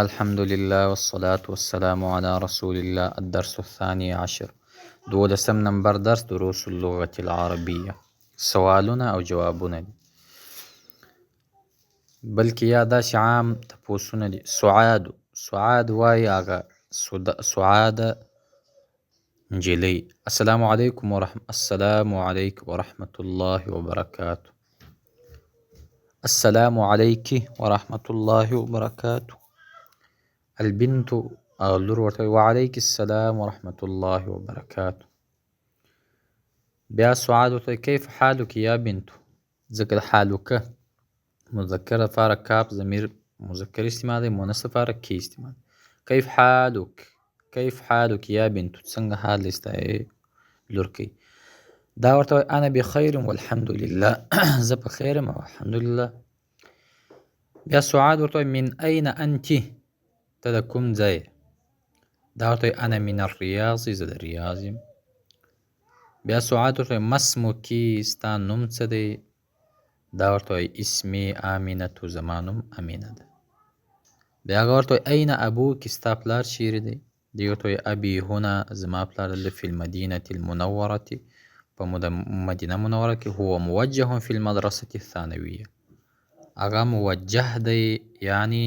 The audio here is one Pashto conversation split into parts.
الحمد لله والصلاة والسلام على رسول الله. الدرس الثاني عشر، دولسم نمبر درس دروس اللغة العربية. سوالنا أو جوابنا دي، بلکې یا داسې عام تپوسونه دي. سعاد وایي هغه سعاده نجلۍ. السلام علیکم ورحمة الله وبرکاته. السلام علیکی ورحمة الله وبرکاته. البنت لور ورته وعلیک السلام ورحمة الله وبرکاته. بیا سعاد ورته کیف حالک یا بنتو، ځکه حالک مذکر لپاره کاف ضمیر مذکر استعمال دی، مؤنث لپاره کی استعمال. کیف حالک یا بنتو، څنګه حال دې ستا لور کوي. دا ورته وایي انا بخیر والحمد لله، زه په خیر یم او الحمدلله. بیا سعاد ورته وایي من این انت، ته د کوم ځای. دا ورته وایي انا من الریاض، زه د ریاض یم. بیا سعاد ورته وایي ما اسمکی، ستا نوم څه دی. دا ورته وایي اسمي آمینة، زما نوم امینه ده. بیا هغه ورته وایي این ابوک، ستا پلار چیرې دی. دی ورته وایي ابي هنا، زما پلار دلته فی المدینة المنورة، په مدینه منوره کې. هو موجه فی المدرسة الثانویه، هغه موجه دی، یعنی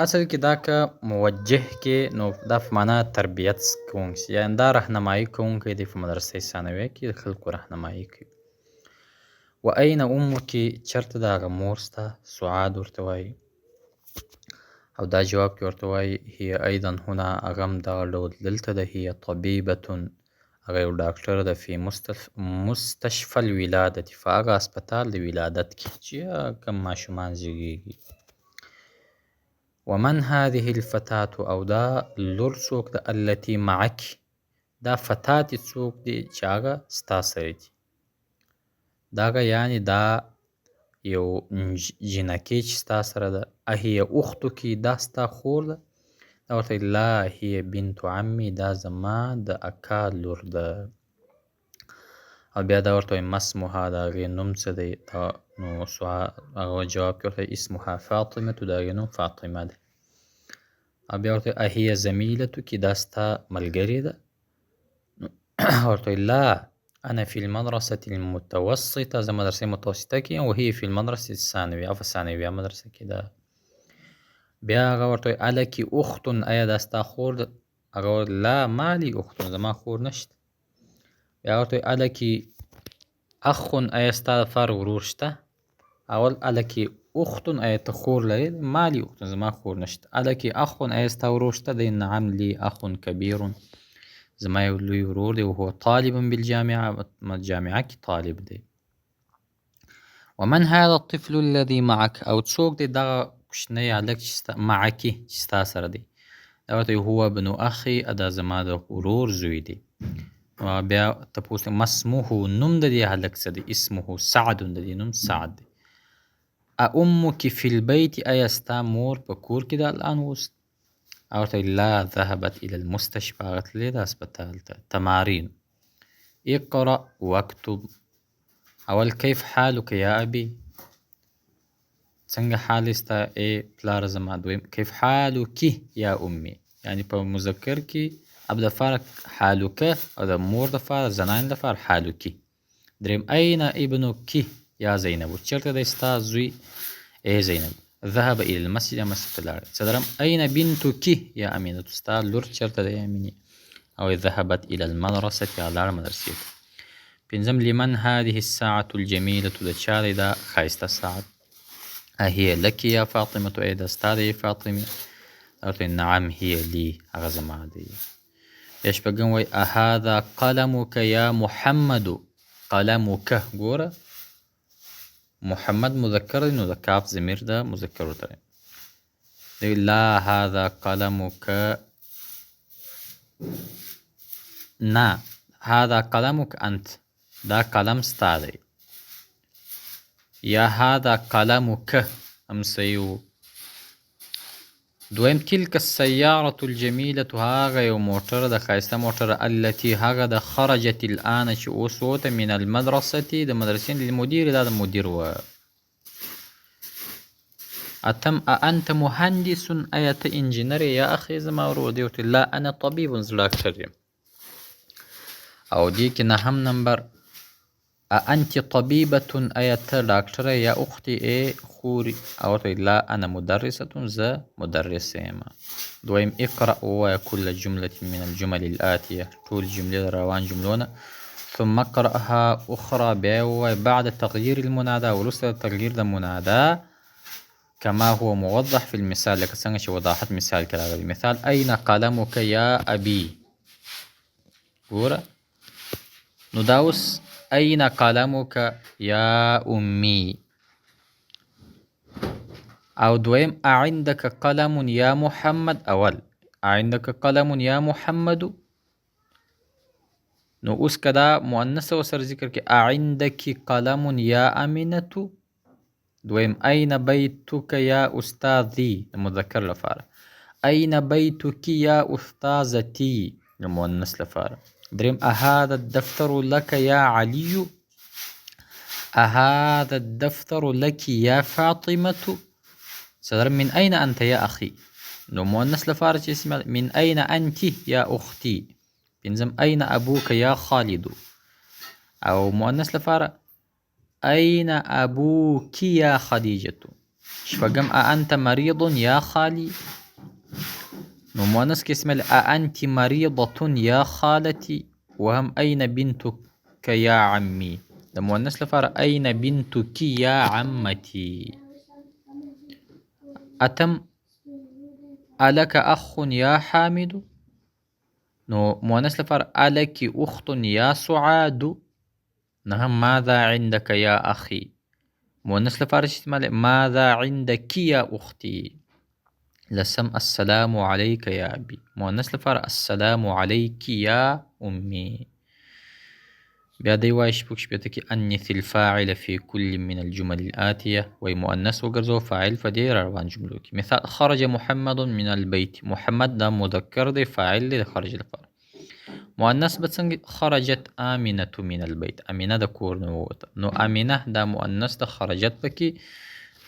اصل کې دا که موجه کې نو دا په معنا تربیت کوونکی، یعنی دا رهنمایي کوونکی دی په مدرسې ثانویه کې، د خلکو رهنمایي کوي. و این امک، چرته د هغه مور ستا. سعاد ورته وایي او دا جواب کې ورته وایي هي ایضا هنا، هغه هم دغه ډول دلته ده. هي طبیبة، هغه یو ډاکټر ده. فی مستشفى الولادة، په هغه هسپتال د ولادت کې چې کوم ماشومان زیږیږي. ومن هذه الفتاة، او دا لور څوک ده. التي معک، دا فتاة څوک دی چې هغه ستا سره دي. دغه یعنی دا یو جنکۍ چې ستا سره ده. اهي اختک، دا ستا خور ده. دا ورته لا هي بنت عمي، دا زما د اکا لور ده. او بیا دا ورته ما اسمها، د هغې نوم څه دی. نو هغه جواب کې ورته اسمها فاطمة، د هغې نوم فاطمه ده. او بیا ورته اهي زمیلتک، دا ستا ملګرې ده. ورته لا انا في المدرسة المتوسطة، زه مدرسې متوسطه کې یم. وهي في المدرسة الثانویه، او په ثانویه مدرسه کې ده. بیا هغه ورته وایي الکی اخت، ایا دا ستا خور ده. هغه لا مالی اخت، زما خور نشته. بیا ورته وایي الکی اخ، ایا ستا دپاره ورور شته. اول الکی اخت، ایا ته خور لرې. مالی اخت، زما خور نشته. الکی اخ، ایا ستا ورور شته دی. نعم لی اخ کبیر، زما یو لوی ورور دی. وهو طالب بالجامعه، جامعه کې طالب دی. ومن هذا الطفل الذي معك، او څوک دی دغه کوچنی هلک چې معکی چې ستا سره دی. دا ورته هو ابن اخي، دا زما د ورور زوی دی. بیا تپوس ما اسمه، نوم د دې هلک څه دی. اسمه سعد، د دې نوم سعد دی. امک فی البیت، ایا ستا مور په کور کې ده الان اوس. او ورته لا ذهبت الى المستشفى، هغه تللې ده هسپتال ته. تمارین اقرأ واکتب. اول کیف حالک یا ابي، څنګه حال ستا ای پلار زما. دویم کیف حالک یا امي، یعنی په مذکر کې اب دپاره حالک، او د مور دپاره زنان دپاره حالکی. دریم این ابنک یا زینب، چېرته دی ستا زوی ای زینب. ذهب الى المسجد، مسجد ته لاړ. څلورم این بنتک یا امینه، ستا لور چېرته دی امینې. او ذهبت الى المدرسة، لاړه مدرسې ته. پنځم لمن هذه الساعة الجمیلة، د چا دی دا ښایسته ساعت. اهي لک یا فاطمة، ای دا ستا دی فاطمه. ورته نعم هي لی، هغه زما دی. بیا شپږم وایي اهذا قلمک یا محمد. قلمک، ګوره محمد مذکر دی، نو د کاف ضمیر ده مذکر ورته دی. لا هذا قلمک، نه هذا قلمک انت، دا قلم ستا دی. یا هذا قلمک هم صحیح و. دویم تلک السیارة الجمیلة، هغه یو موټر د ښایسته موټر. التي، هغه د خرجت الآن چې اوس وته. من المدرسة، د مدرسې للمدیر، دا د مدیر و. اتم أأنت مهندس ایا ته انجینر یا اخي زما ورور دی ورته لا انا طبيب زه ډاکټر یم. او دې کې نهم نمبر أأنت طبيبة ایا ته ډاکټره یا اختي ای خوري او ورته لا انا مدرسة زه مدرسه یم. دویم اقرأ ووایه كل جملة من الجمل الآتیه ټول جملې د روان جملونه ثم اقرأها اخرى بیا ووایه بعد تغییر المنادا وروسته تغییر د منادا كما هو موضح في المثال لکه څنګه چې وضاحت مثال کې راغلی. مثال أين قلمك یا أبي. ګوره نو دا اوس أين قلمك یا أمي. او دویم أعندك قلم یا محمد. اول أعندك قلم یا محمد. نو اوس که دا مؤنث ورسره ذکر کې أعندك قلم یا أمينة. دویم أين بيتك یا أستاذي د مذکر لپاره. أين بيتك یا أستاذتي د مؤنث لپاره. دریم أهذا الدفتر لك یا علي. أهذا الدفتر لك یا فاطمة. څلورم من أين أنت یا أخي. نو مؤنث لپاره چې اسم من أين أنت یا أختي. پنځم أين أبوك یا خالد. او مؤنث لپاره أين أبوك یا خدیجة. شپږم أأنت مريض یا خالي. نو مؤنث کې اسم أأنت مريضة یا خالتي. وهم أين بنتك یا عمي. د مؤنث لپاره أين بنتك یا عمتي. اتم ألك أخ یا حامد. نو مؤنث لپاره ألك أخت یا سعاد. نهم ماذا عندك یا أخي. مؤنث لپاره استعمال ماذا عندك یا أختي. لسم السلام عليك یا أبي. مؤنث لپاره السلام عليك یا أمي. بیا دی وایي شپږ شپېته کې أنث الفاعل في كل من الجمل الآتیه. وایي مؤنث وګرځوه فاعل په دې روان جملو کې. مثال خرج محمد من البيت. محمد دا مذکر دی فاعل دی د خرج لپاره. مؤنث به څنګه خرجت آمنة من البيت. امینه د کور نه ووته. نو امینه دا مؤنث د خرجت پکې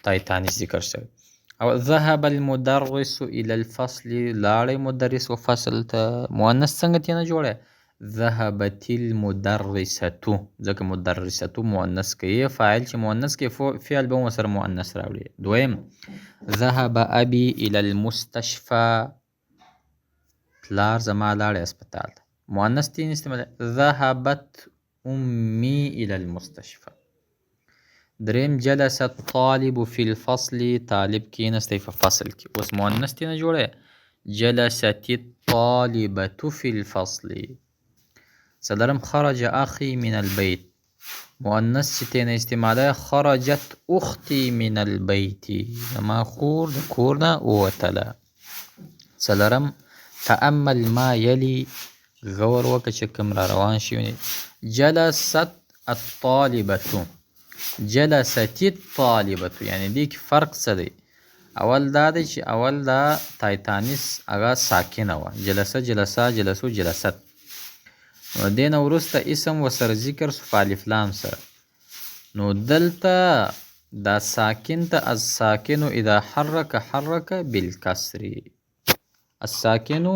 تای تانیث ذکر شوی. او ذهب المدرس الى الفصل. لاړی مدرس و فصل ته. مؤنث څنګه تینه جوړه ذهبت المدرسة. ځکه مدرسة مؤنث کوي فاعل چې مؤنث کې فعل به هم سره مؤنث راوړي. دویم ذهب أبي الى المستشفى. پلار زما لاړی اسپتال ته. مؤنث تین استعمال ذهبت أمي الى المستشفى. دریم جلس الطالب في الفصل. طالب کینستی په فصل کې. اوس مؤنث تینه جوړه جلست الطالبة في الفصل. څلورم خرج أخي من البيت. مؤنث چې تینه استعماله خرجت أختي من البيت. زما خور د کور نه ووتله. څلورم تأمل ما يلي. غور وکړه چې کوم را روان شي. جلست الطالبة. جلست الطالبة یعنی دې کې فرق څه دی. اول دا دی چې اول دا تایتانیس هغه ساکنه وه. جلسه جلسه جلسو جلست. نو دې نه وروسته اسم ورسره ذکر سو په الف لام سره. نو دلته دا ساکن ته الساکن اذا حرک حرک بالکسر. الساکن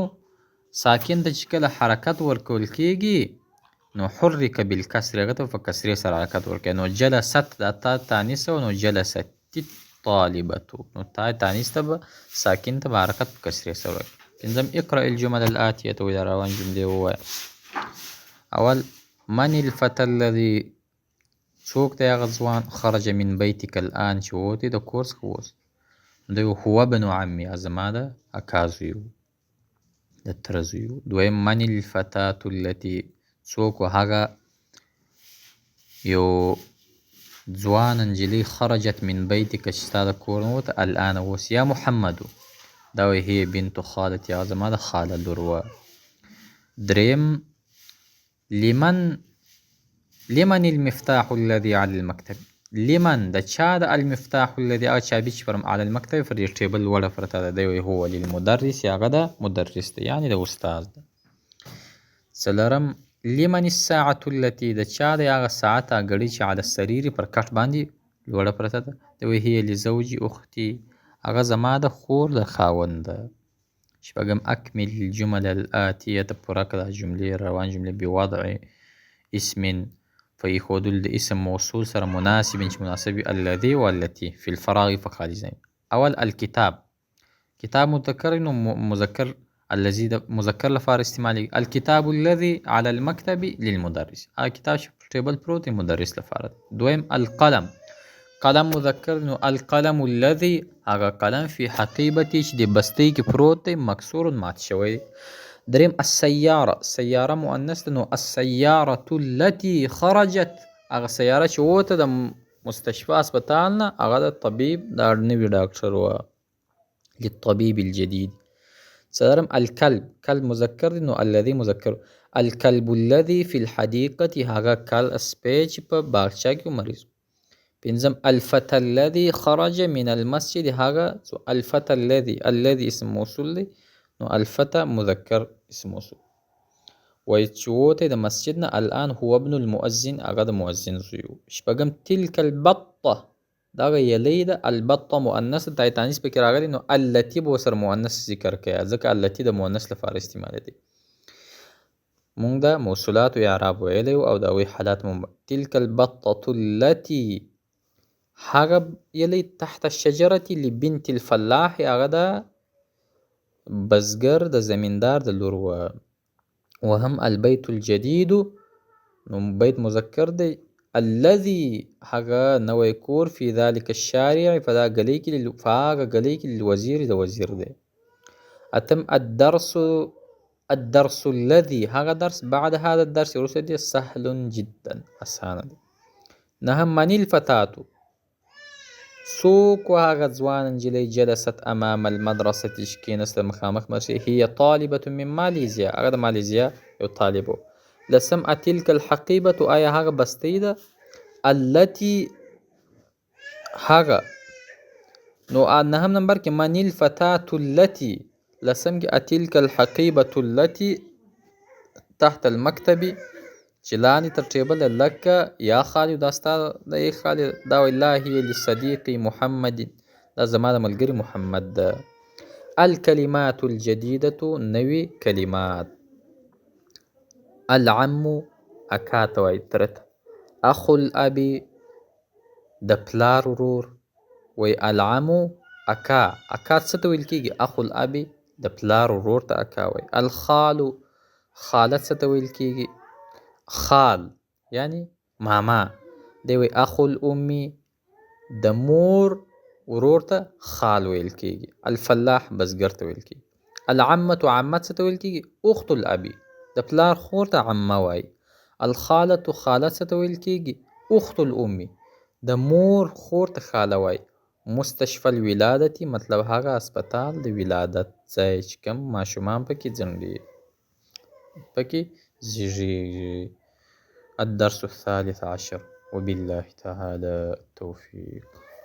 ساکن ته چې کله حرکت ورکول کېږي نو حرک بالکسر هغه ته په کسرې سره حرکت ورکوي. نو جلست دا تا تانیث و. نو جلست الطالبة. نو تا تانیث ته به ساکن ته به حرکت په کسرې سره ورکوي. پنځم اقرأ الجمل الآتیة. وایي دا روان جملې ووایه. اول من الفتى الذي. څوک دی هغه ځوان خرج من بیتک الآن چې ووتی د کور څخه اوس. دی هو ابن عمي زما د اکا زوی و د تره زوی و. دویم من الفتاة التي. څوک و هغه یو ځوان نجلۍ خرجت من بیتک چې ستا د کور نه ووته الآن اوس. یا محمد. دا وایي هي بنت خالتي هغه زما د خاله لور وه. دریم لمن المفتاح الذي على المكتب. لمن د چا د المفتاح الذي هغه چابي چې پر على المكتب پر دې ټیبل وړه پرته ده. دی وایي هو للمدرس هغه د مدرس دی یعنې د استاد ده. څلورم لمن الساعة التي. د چا د هغه ساعت هغه ګړۍ چې على السرير پر کټ باندې لوړه پرته ده. دی وایي هي لزوجي اختي هغه زما د خور د خاوند ده. شپږم اکمل الجمل الآتیه پوره کړه جملې روان جملې بوضع اسم په ایښودلو د اسم موصول سره مناسب چې مناسب وي الذي و التي فی الفراغ په خالي ځای. اول الکتاب، کتاب مذکر نو مذکر الذي د مذکر لپاره استعمالي. الکتاب الذي على المكتب للمدرس، هغه کتاب چې په ټیبل پروت دی مدرس لپاره. دویم القلم، قلم مذکر نو القلم الذي هغه قلم فی حقیبتی چې د بستۍ کې پروت دی مکسور مات شوی. دریم السیاره، سیاره مؤنث ده نو السیاره التي خرجت هغه سیاره چې ووته د مستشفی اسپتال نه هغه د طبیب د نوي ډاکټر وه للطبیب الجدید. څلورم الکلب، کلب مذکر دی نو الذي مذکر. الکلب الذي فی الحدیقة هغه سپی چې په باغچه کې مریض. پنځم الفتى الذي خرج من المسجد هغه الفتى الذي اسم موصول دی نو الفتى مذکر اسم موصول. وایي چې ووتی د مسجد نه الان هو ابن المؤذن هغه د مؤذن زوی و. شپږم تلك البطه دغه یلی ده البطه مؤنث د تانیث پکې راغلی نو التي به ورسره مؤنث ذکر کوي ځکه التي د مؤنث لپاره استعمال دی. مونږ د موصولاتو اعراب ویلی او د هغوی حالات تلك البطه التي هغه یلی تحت الشجرة لبنت الفلاح هغه د بزګر د زمیندار د لور وه. وهم البيت الجديد نو بیت مذکر دی الذي هغه نوی کور فی ذلك الشارع په دا گلی کې هغه گلی کې للوزیر د وزیر دی. اتم الدرس الذي هغه درس بعد هذا الدرس وروسته دی سهل جدا اسانه دی. نهم من الفتاة څوک و هغه ځوان نجلۍ جلست امام المدرسة چې کېنسته مخامخ مدرسې هي طالبة من مالیزیا هغه د مالیزیا یو طالب و. لسم تلك الحقیبة آیا هغه بستۍ ده التي هغه نو نهم نمبر کې من الفتاة التي لسم کې تلك الحقیبة التي تحت المکتب چې لاندې تر ټیبل لکه یا خالي دا ستا د ای خالي دا وایي لا هي لصدیقي محمد دا زما د ملګري محمد ده. الکلمات الجدیدة نوي کلمات. العم اکا ته وایي تره ته. اخو الابي د پلار ورور وایي العم اکا څه ته ویل کېږي اخو الابي د پلار ورور ته اکا وایي. الخال خاله څه ته ویل کېږي خال یعنی ماما دی وی اخو الامی د مور ورور ته خال ویل کېږي. الفلاح بزګر ته ویل کېږي. العمة عمه څه ته ویل کېږي اخت الابي د پلار خور ته عمه وایي. الخالة خاله څه ته ویل کېږي اخت الامی د مور خور ته خاله وایي. مستشفى الولادتي مطلب هغه اسپتال د ولادت ځای چې کوم ماشومان پکې ځنډي پکې زیږیږي. الدرس الثالث عشر وبالله تعالى التوفيق.